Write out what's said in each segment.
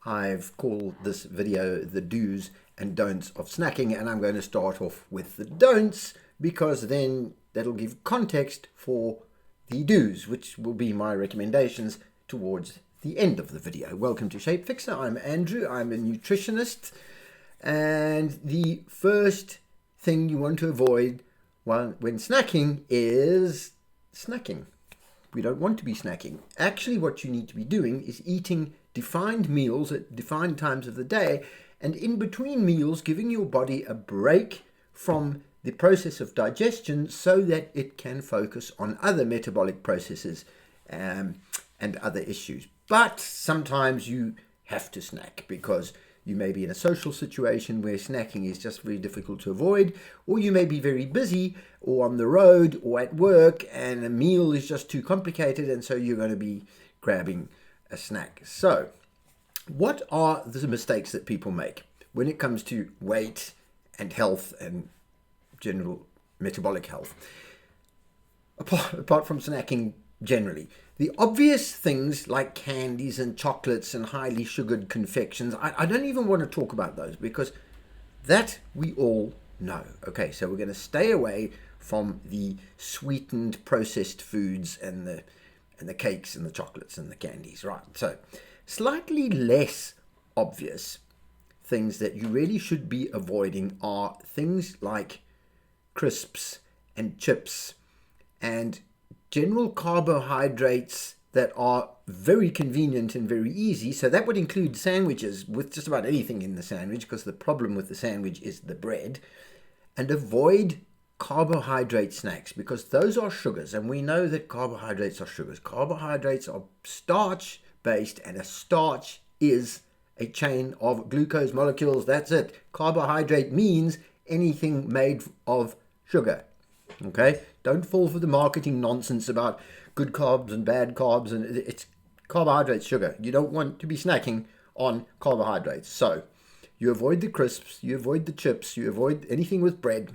I've called this video the do's and don'ts of snacking, and I'm going to start off with the don'ts because then that'll give context for the do's, which will be my recommendations towards the end of the video. Welcome to Shapefixer. I'm Andrew. I'm a nutritionist, and the first thing you want to avoid when snacking is snacking. We don't want to be snacking. Actually, what you need to be doing is eating defined meals at defined times of the day, and in between meals giving your body a break from the process of digestion so that it can focus on other metabolic processes and other issues. But sometimes you have to snack because you may be in a social situation where snacking is just very difficult to avoid, or you may be very busy or on the road or at work and a meal is just too complicated, and so you're going to be grabbing a snack. So what are the mistakes that people make when it comes to weight and health and general metabolic health, apart from snacking generally? The obvious things like candies and chocolates and highly sugared confections, I don't even want to talk about those because that we all know. Okay, so we're going to stay away from the sweetened processed foods and the cakes and the chocolates and the candies, right? So slightly less obvious things that you really should be avoiding are things like crisps and chips and general carbohydrates that are very convenient and very easy. So that would include sandwiches with just about anything in the sandwich, because the problem with the sandwich is the bread. And avoid carbohydrate snacks because those are sugars, and we know that carbohydrates are sugars. Carbohydrates are starch based, and a starch is a chain of glucose molecules. That's it. Carbohydrate means anything made of sugar. Okay, don't fall for the marketing nonsense about good carbs and bad carbs, and it's carbohydrates, sugar. You don't want to be snacking on carbohydrates. So you avoid the crisps, you avoid the chips, you avoid anything with bread.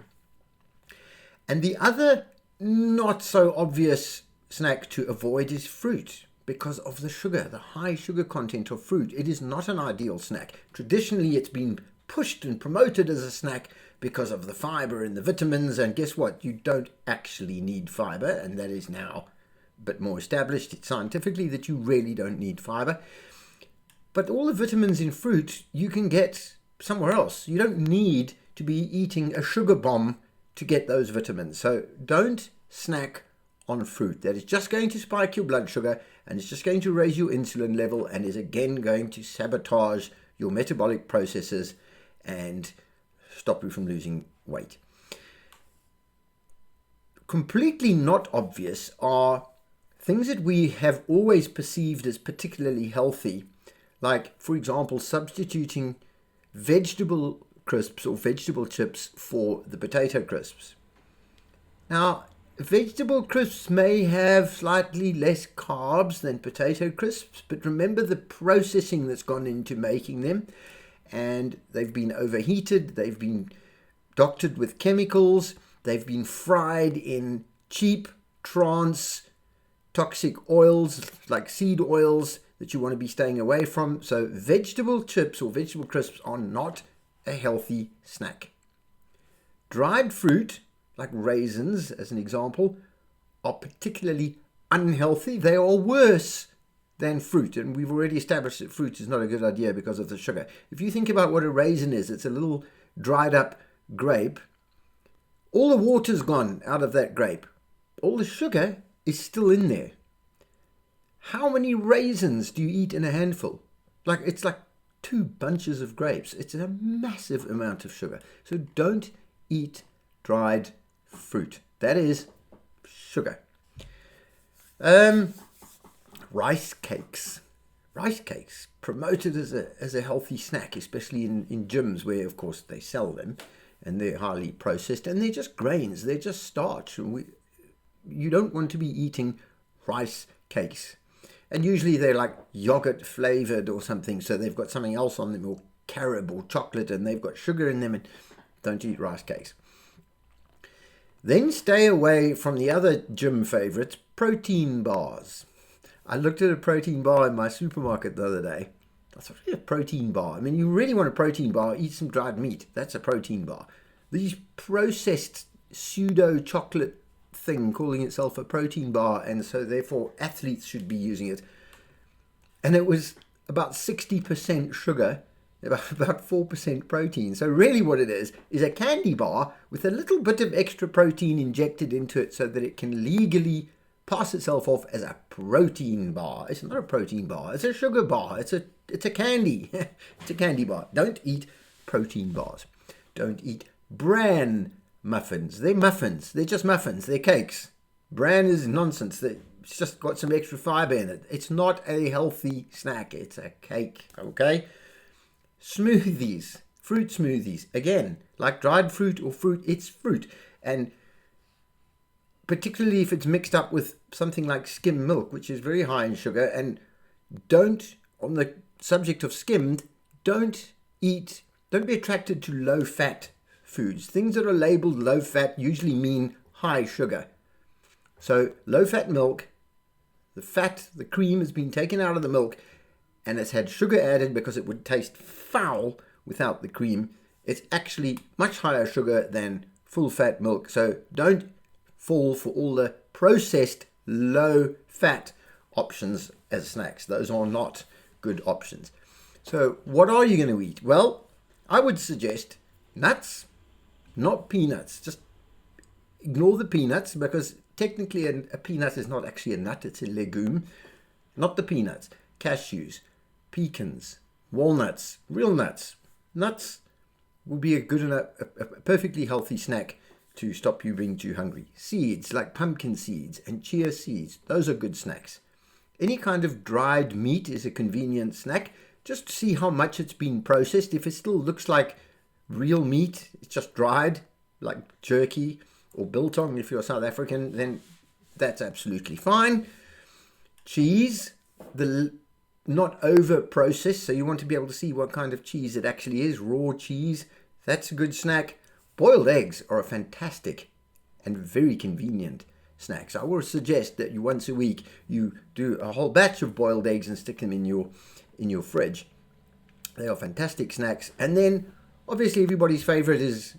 And the other not so obvious snack to avoid is fruit, because of the sugar, the high sugar content of fruit. It is not an ideal snack. Traditionally, it's been pushed and promoted as a snack because of the fiber and the vitamins, and guess what? You don't actually need fiber, and that is now a bit more established scientifically that you really don't need fiber. But all the vitamins in fruit you can get somewhere else. You don't need to be eating a sugar bomb to get those vitamins. So don't snack on fruit. That is just going to spike your blood sugar, and it's just going to raise your insulin level, and is again going to sabotage your metabolic processes and stop you from losing weight. Completely not obvious are things that we have always perceived as particularly healthy, like, for example, substituting vegetable crisps or vegetable chips for the potato crisps. Now, vegetable crisps may have slightly less carbs than potato crisps, but remember the processing that's gone into making them, and they've been overheated, they've been doctored with chemicals, they've been fried in cheap, toxic oils like seed oils that you want to be staying away from. So vegetable chips or vegetable crisps are not a healthy snack. Dried fruit, like raisins as an example, are particularly unhealthy. They are worse than fruit, and we've already established that fruit is not a good idea because of the sugar. If you think about what a raisin is, it's a little dried up grape. All the water's gone out of that grape. All the sugar is still in there. How many raisins do you eat in a handful? It's like 2 bunches of grapes. It's a massive amount of sugar. So don't eat dried fruit. That is sugar. Rice cakes. Rice cakes promoted as a healthy snack, especially in gyms where, of course, they sell them, and they're highly processed, and they're just grains. They're just starch. You don't want to be eating rice cakes. And usually they're like yogurt flavored or something, so they've got something else on them, or carob or chocolate, and they've got sugar in them, and don't eat rice cakes. Then stay away from the other gym favorites, protein bars. I looked at a protein bar in my supermarket the other day, That's really a protein bar. I mean, you really want a protein bar, eat some dried meat. That's a protein bar. These processed pseudo chocolate thing calling itself a protein bar, and so therefore athletes should be using it. And it was about 60% sugar, about 4% protein. So really what it is a candy bar with a little bit of extra protein injected into it so that it can legally pass itself off as a protein bar. It's not a protein bar. It's a sugar bar. It's a candy. It's a candy bar. Don't eat protein bars. Don't eat bran muffins. They're muffins. They're just muffins. They're cakes. Bran is nonsense. It's just got some extra fiber in it. It's not a healthy snack. It's a cake. Okay? Smoothies. Fruit smoothies. Again, like dried fruit or fruit, it's fruit. And particularly if it's mixed up with something like skim milk, which is very high in sugar. And don't, on the subject of skimmed, don't be attracted to low-fat foods. Things that are labeled low-fat usually mean high sugar. So low-fat milk, the cream has been taken out of the milk, and it's had sugar added because it would taste foul without the cream. It's actually much higher sugar than full-fat milk. So don't fall for all the processed low-fat options as snacks. Those are not good options. So what are you going to eat? Well, I would suggest nuts, not peanuts. Just ignore the peanuts, because technically a peanut is not actually a nut, it's a legume. Not the peanuts. Cashews, pecans, walnuts, real nuts. Nuts will be a good enough, a perfectly healthy snack to stop you being too hungry. Seeds like pumpkin seeds and chia seeds, those are good snacks. Any kind of dried meat is a convenient snack. Just see how much it's been processed. If it still looks like real meat, it's just dried, like jerky or biltong if you're South African, then that's absolutely fine. Cheese, not over processed, so you want to be able to see what kind of cheese it actually is. Raw cheese, that's a good snack. Boiled eggs are a fantastic and very convenient snack. So I will suggest that you once a week you do a whole batch of boiled eggs and stick them in your fridge. They are fantastic snacks. And then obviously everybody's favorite is,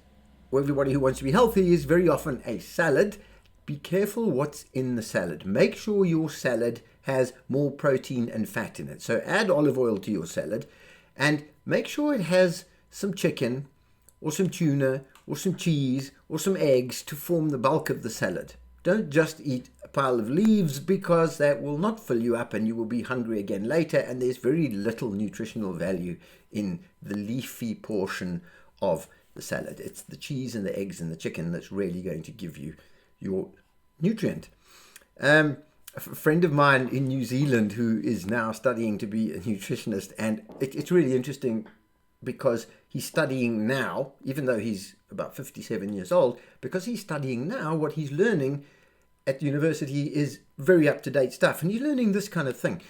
or everybody who wants to be healthy, is very often a salad. Be careful what's in the salad. Make sure your salad has more protein and fat in it. So add olive oil to your salad and make sure it has some chicken or some tuna or some cheese or some eggs to form the bulk of the salad. Don't just eat a pile of leaves, because that will not fill you up and you will be hungry again later, and there's very little nutritional value in the leafy portion of the salad. It's the cheese and the eggs and the chicken that's really going to give you your nutrient. A friend of mine in New Zealand who is now studying to be a nutritionist, and it's really interesting because he's studying now, even though he's about 57 years old, because he's studying now, what he's learning at university is very up-to-date stuff, and he's learning this kind of thing.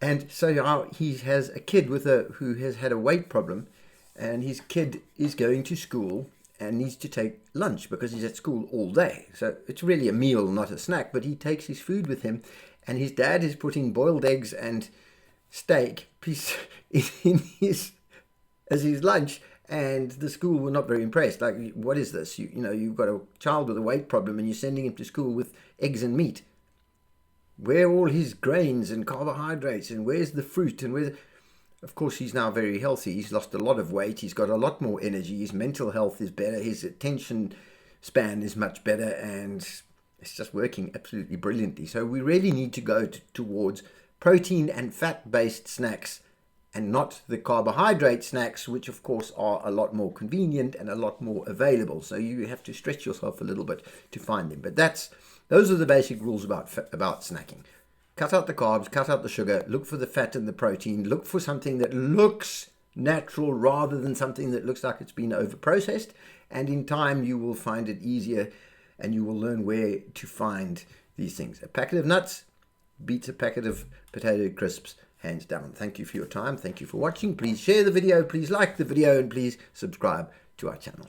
And so he has a kid who has had a weight problem, and his kid is going to school and needs to take lunch because he's at school all day. So it's really a meal, not a snack, but he takes his food with him, and his dad is putting boiled eggs and steak in his as his lunch, and the school were not very impressed. Like, what is this? You've got a child with a weight problem and you're sending him to school with eggs and meat. Where are all his grains and carbohydrates, and where's the fruit, and Of course, he's now very healthy. He's lost a lot of weight. He's got a lot more energy. His mental health is better. His attention span is much better, and it's just working absolutely brilliantly. So we really need to go towards protein and fat-based snacks, and not the carbohydrate snacks, which of course are a lot more convenient and a lot more available. So you have to stretch yourself a little bit to find them. But those are the basic rules about snacking. Cut out the carbs, cut out the sugar, look for the fat and the protein, look for something that looks natural rather than something that looks like it's been over-processed, and in time you will find it easier and you will learn where to find these things. A packet of nuts beats a packet of potato crisps, hands down. Thank you for your time. Thank you for watching. Please share the video, please like the video, and please subscribe to our channel.